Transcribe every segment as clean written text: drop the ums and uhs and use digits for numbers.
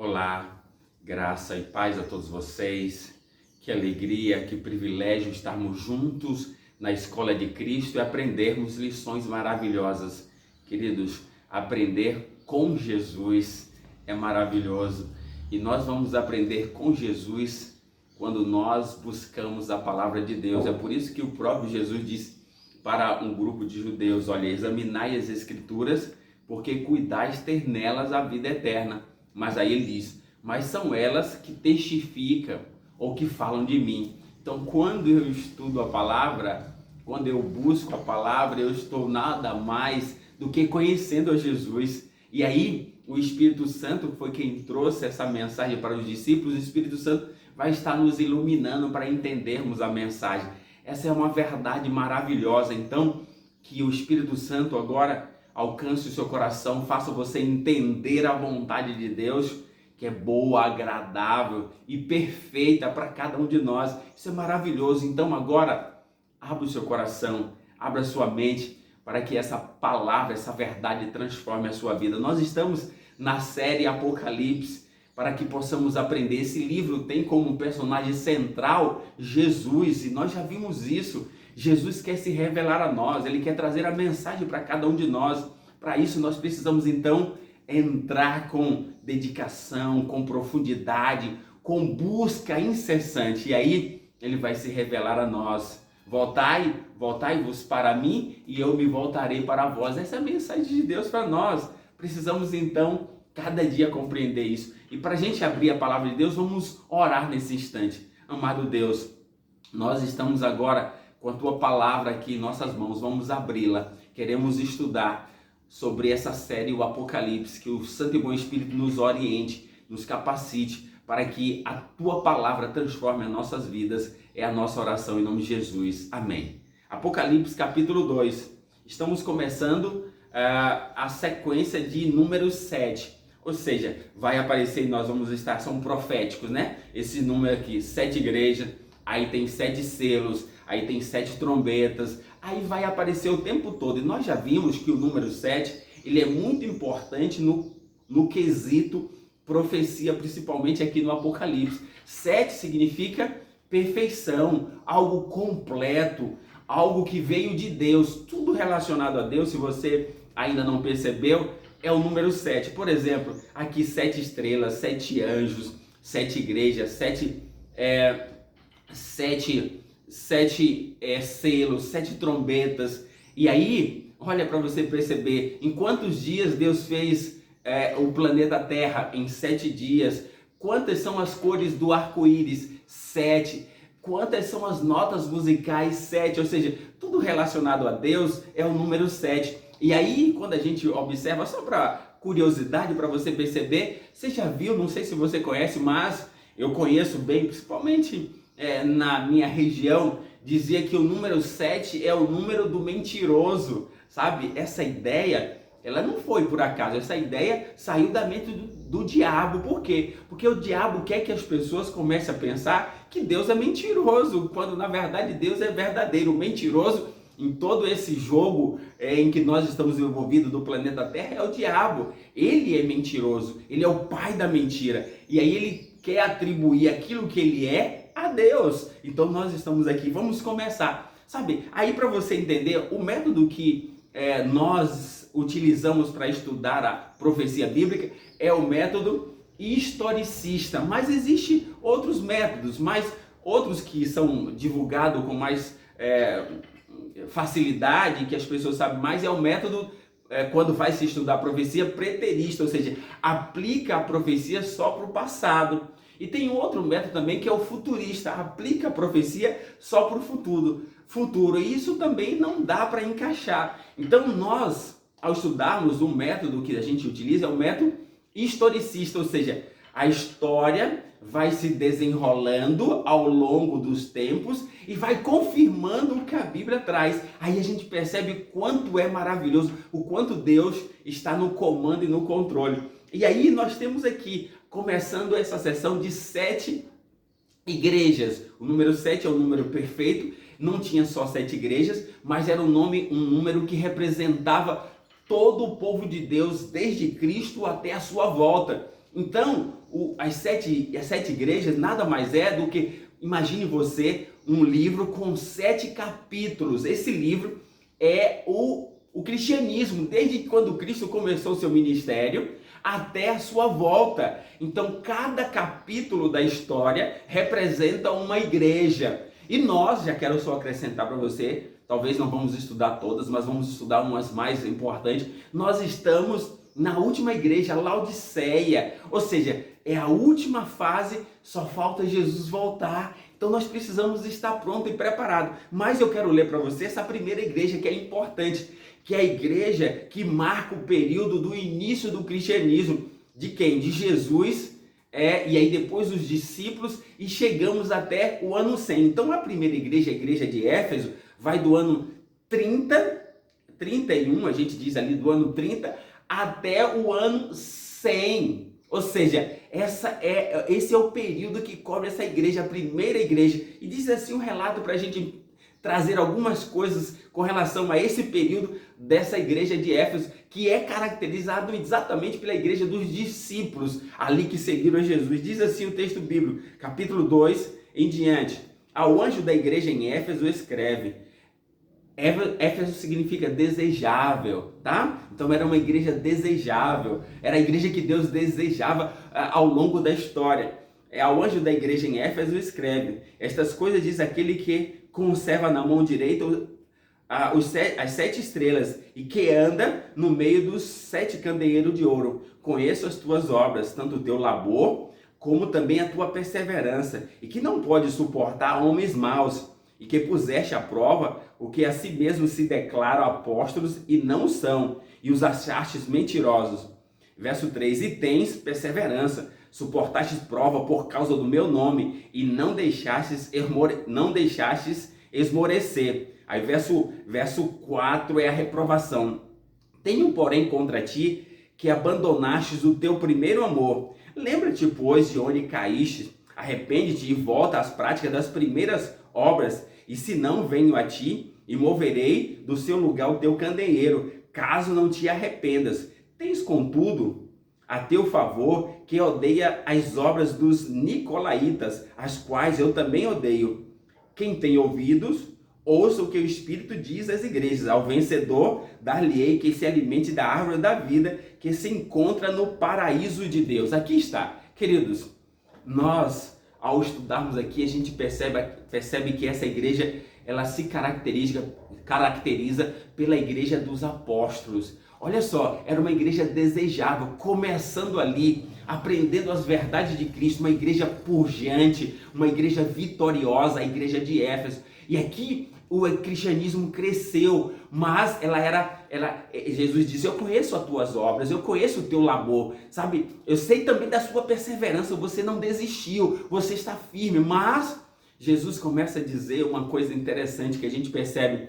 Olá, graça e paz a todos vocês. Que alegria, que privilégio estarmos juntos na Escola de Cristo e aprendermos lições maravilhosas. Queridos, aprender com Jesus é maravilhoso e nós vamos aprender com Jesus quando nós buscamos a palavra de Deus. É por isso que o próprio Jesus disse para um grupo de judeus: olha, examinai as Escrituras, porque cuidais ter nelas a vida eterna. Mas aí ele diz: mas são elas que testificam ou que falam de mim. Então, quando eu estudo a palavra, quando eu busco a palavra, eu estou nada mais do que conhecendo a Jesus. E aí, o Espírito Santo foi quem trouxe essa mensagem para os discípulos. O Espírito Santo vai estar nos iluminando para entendermos a mensagem. Essa é uma verdade maravilhosa. Então, que o Espírito Santo agora alcance o seu coração, faça você entender a vontade de Deus, que é boa, agradável e perfeita para cada um de nós. Isso é maravilhoso. Então agora, abra o seu coração, abra a sua mente, para que essa palavra, essa verdade transforme a sua vida. Nós estamos na série Apocalipse, para que possamos aprender. Esse livro tem como personagem central Jesus, e nós já vimos isso. Jesus quer se revelar a nós, Ele quer trazer a mensagem para cada um de nós. Para isso nós precisamos então entrar com dedicação, com profundidade, com busca incessante. E aí Ele vai se revelar a nós. Voltai-vos para mim e eu me voltarei para vós. Essa é a mensagem de Deus para nós. Precisamos então cada dia compreender isso. E para a gente abrir a palavra de Deus, vamos orar nesse instante. Amado Deus, nós estamos agora com a Tua palavra aqui em nossas mãos, vamos abri-la. Queremos estudar sobre essa série, o Apocalipse, que o Santo e Bom Espírito nos oriente, nos capacite, para que a Tua palavra transforme as nossas vidas. É a nossa oração em nome de Jesus. Amém. Apocalipse capítulo 2. Estamos começando a sequência de número 7. Ou seja, vai aparecer e nós vamos estar, são proféticos, né? Esse número aqui, 7 igrejas, aí tem 7 selos, aí tem 7 trombetas, aí vai aparecer o tempo todo. E nós já vimos que o número 7, ele é muito importante no quesito profecia, principalmente aqui no Apocalipse. 7 significa perfeição, algo completo, algo que veio de Deus, tudo relacionado a Deus. Se você ainda não percebeu, é o número 7. Por exemplo, aqui 7 estrelas, 7 anjos, 7 igrejas, 7 selos, 7 trombetas. E aí, olha para você perceber, em quantos dias Deus fez o planeta Terra? Em 7 dias. Quantas são as cores do arco-íris? 7. Quantas são as notas musicais? 7. Ou seja, tudo relacionado a Deus é o número 7. E aí, quando a gente observa, só para curiosidade, para você perceber, você já viu, não sei se você conhece, mas eu conheço bem, principalmente na minha região, dizia que o número 7 é o número do mentiroso, sabe? Essa ideia, ela não foi por acaso, essa ideia saiu da mente do diabo. Por quê? Porque o diabo quer que as pessoas comecem a pensar que Deus é mentiroso, quando na verdade Deus é verdadeiro. O mentiroso em todo esse jogo em que nós estamos envolvidos do planeta Terra é o diabo. Ele é mentiroso, ele é o pai da mentira. E aí ele quer atribuir aquilo que ele é a Deus. Então nós estamos aqui, vamos começar. Sabe, aí para você entender, o método que nós utilizamos para estudar a profecia bíblica é o método historicista. Mas existem outros métodos, mas outros que são divulgados com mais facilidade, que as pessoas sabem mais, é o método quando vai se estudar a profecia preterista, ou seja, aplica a profecia só para o passado. E tem outro método também que é o futurista, aplica a profecia só para o futuro, e isso também não dá para encaixar. Então nós, ao estudarmos o método que a gente utiliza, é o método historicista, ou seja, a história vai se desenrolando ao longo dos tempos e vai confirmando o que a Bíblia traz. Aí a gente percebe quanto é maravilhoso, o quanto Deus está no comando e no controle. E aí nós temos aqui, começando essa sessão de 7 igrejas. O número 7 é o número perfeito, não tinha só 7 igrejas, mas era um número que representava todo o povo de Deus, desde Cristo até a sua volta. Então, as sete igrejas nada mais é do que, imagine você, um livro com 7 capítulos. Esse livro é o cristianismo, desde quando Cristo começou seu ministério até a sua volta. Então, cada capítulo da história representa uma igreja. E nós, já quero só acrescentar para você, talvez não vamos estudar todas, mas vamos estudar umas mais importantes. Nós estamos na última igreja, Laodiceia, ou seja, é a última fase, só falta Jesus voltar. Então nós precisamos estar pronto e preparado. Mas eu quero ler para você essa primeira igreja que é importante, que é a igreja que marca o período do início do cristianismo. De quem? De Jesus, e aí depois os discípulos, e chegamos até o ano 100. Então a primeira igreja, a igreja de Éfeso, vai do ano 31, a gente diz ali do ano 30, até o ano 100. Ou seja, esse é o período que cobre essa igreja, a primeira igreja. E diz assim um relato para a gente trazer algumas coisas com relação a esse período dessa igreja de Éfeso, que é caracterizado exatamente pela igreja dos discípulos ali que seguiram a Jesus. Diz assim o texto bíblico, capítulo 2 em diante: ao anjo da igreja em Éfeso escreve. Éfeso significa desejável, tá? Então era uma igreja desejável, era a igreja que Deus desejava ao longo da história. Ao anjo da igreja em Éfeso escreve: estas coisas diz aquele que conserva na mão direita as 7 estrelas e que anda no meio dos 7 candeeiros de ouro. Conheço as tuas obras, tanto o teu labor como também a tua perseverança, e que não pode suportar homens maus, e que puseste à prova o que a si mesmo se declaram apóstolos e não são, e os achastes mentirosos. Verso 3: e tens perseverança, suportastes prova por causa do meu nome, e não deixastes esmorecer. Aí verso 4 é a reprovação. Tenho, porém, contra ti que abandonastes o teu primeiro amor. Lembra-te, pois, de onde caíste, arrepende-te e volta às práticas das primeiras obras, e se não, venho a ti e moverei do seu lugar o teu candeeiro, caso não te arrependas. Tens, contudo, a teu favor que odeia as obras dos nicolaítas, as quais eu também odeio. Quem tem ouvidos, ouça o que o Espírito diz às igrejas. Ao vencedor, dar-lhe-ei que se alimente da árvore da vida, que se encontra no paraíso de Deus. Aqui está, queridos, nós, ao estudarmos aqui, a gente percebe que essa igreja, ela se caracteriza pela igreja dos apóstolos. Olha só, era uma igreja desejável, começando ali, aprendendo as verdades de Cristo, uma igreja pujante, uma igreja vitoriosa, a igreja de Éfeso. E aqui o cristianismo cresceu, mas Jesus disse: eu conheço as tuas obras, eu conheço o teu labor, sabe? Eu sei também da sua perseverança, você não desistiu, você está firme. Mas Jesus começa a dizer uma coisa interessante que a gente percebe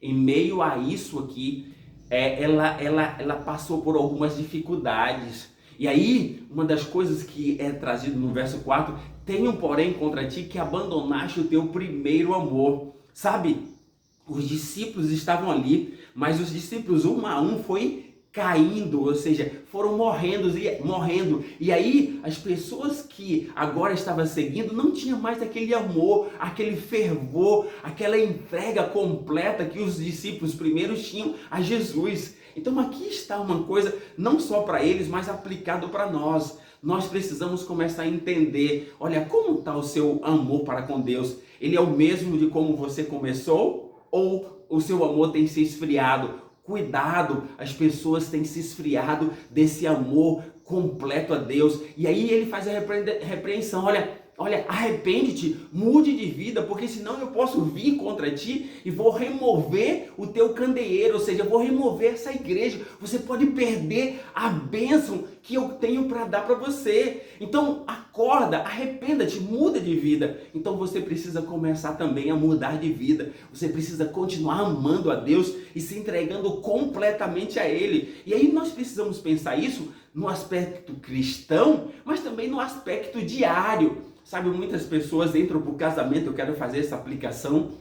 em meio a isso aqui. Ela passou por algumas dificuldades. E aí, uma das coisas que é trazido no verso 4: tenho, porém, contra ti que abandonaste o teu primeiro amor. Sabe, os discípulos estavam ali, mas os discípulos um a um foi caindo, ou seja, foram morrendo. E aí as pessoas que agora estavam seguindo não tinham mais aquele amor, aquele fervor, aquela entrega completa que os discípulos primeiros tinham a Jesus. Então aqui está uma coisa não só para eles, mas aplicado para nós. Nós precisamos começar a entender, olha, como está o seu amor para com Deus? Ele é o mesmo de como você começou? Ou o seu amor tem se esfriado? Cuidado, as pessoas têm se esfriado desse amor completo a Deus. E aí ele faz a repreensão: olha, arrepende-te, mude de vida, porque senão eu posso vir contra ti e vou remover o teu candeeiro, ou seja, eu vou remover essa igreja. Você pode perder a bênção que eu tenho para dar para você. Então acorda, arrependa-te, muda de vida. Então você precisa começar também a mudar de vida. Você precisa continuar amando a Deus e se entregando completamente a Ele. E aí nós precisamos pensar isso no aspecto cristão, mas também no aspecto diário. Sabe, muitas pessoas entram para o casamento, eu quero fazer essa aplicação,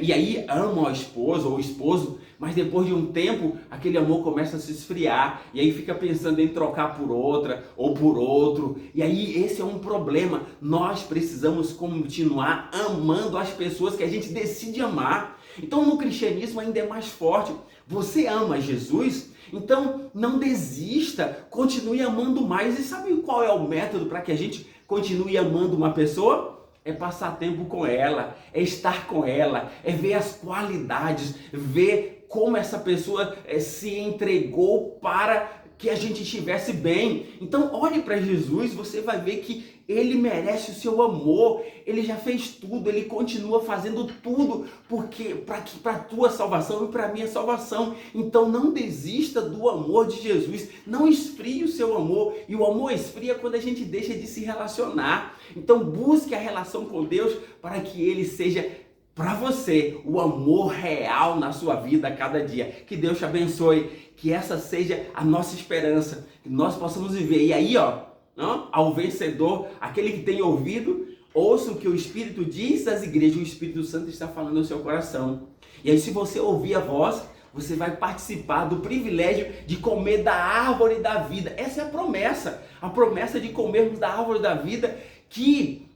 e aí amam a esposa ou o esposo, mas depois de um tempo, aquele amor começa a se esfriar, e aí fica pensando em trocar por outra ou por outro, e aí esse é um problema. Nós precisamos continuar amando as pessoas que a gente decide amar. Então no cristianismo ainda é mais forte. Você ama Jesus? Então não desista, continue amando mais. E sabe qual é o método para que a gente continue amando uma pessoa? É passar tempo com ela, é estar com ela, é ver as qualidades, ver como essa pessoa se entregou para que a gente estivesse bem. Então olhe para Jesus, você vai ver que ele merece o seu amor. Ele já fez tudo, ele continua fazendo tudo porque para a tua salvação e para a minha salvação. Então não desista do amor de Jesus, não esfrie o seu amor. E o amor esfria quando a gente deixa de se relacionar. Então busque a relação com Deus para que ele seja para você o amor real na sua vida a cada dia. Que Deus te abençoe, que essa seja a nossa esperança, que nós possamos viver. E aí, ao vencedor, aquele que tem ouvido, ouça o que o Espírito diz às igrejas. O Espírito Santo está falando no seu coração. E aí, se você ouvir a voz, você vai participar do privilégio de comer da árvore da vida. Essa é a promessa de comermos da árvore da vida, que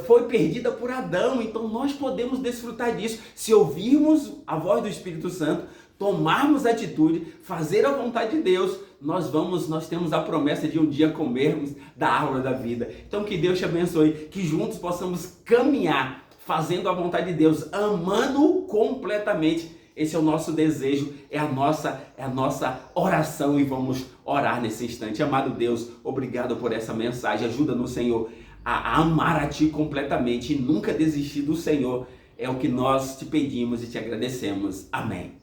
foi perdida por Adão. Então nós podemos desfrutar disso se ouvirmos a voz do Espírito Santo, tomarmos atitude, fazer a vontade de Deus. Nós temos a promessa de um dia comermos da árvore da vida. Então que Deus te abençoe, que juntos possamos caminhar fazendo a vontade de Deus, amando-o completamente. Esse é o nosso desejo, é a nossa oração, e vamos orar nesse instante. Amado Deus, obrigado por essa mensagem. Ajuda-nos, Senhor, a amar a Ti completamente e nunca desistir do Senhor. É o que nós te pedimos e te agradecemos. Amém.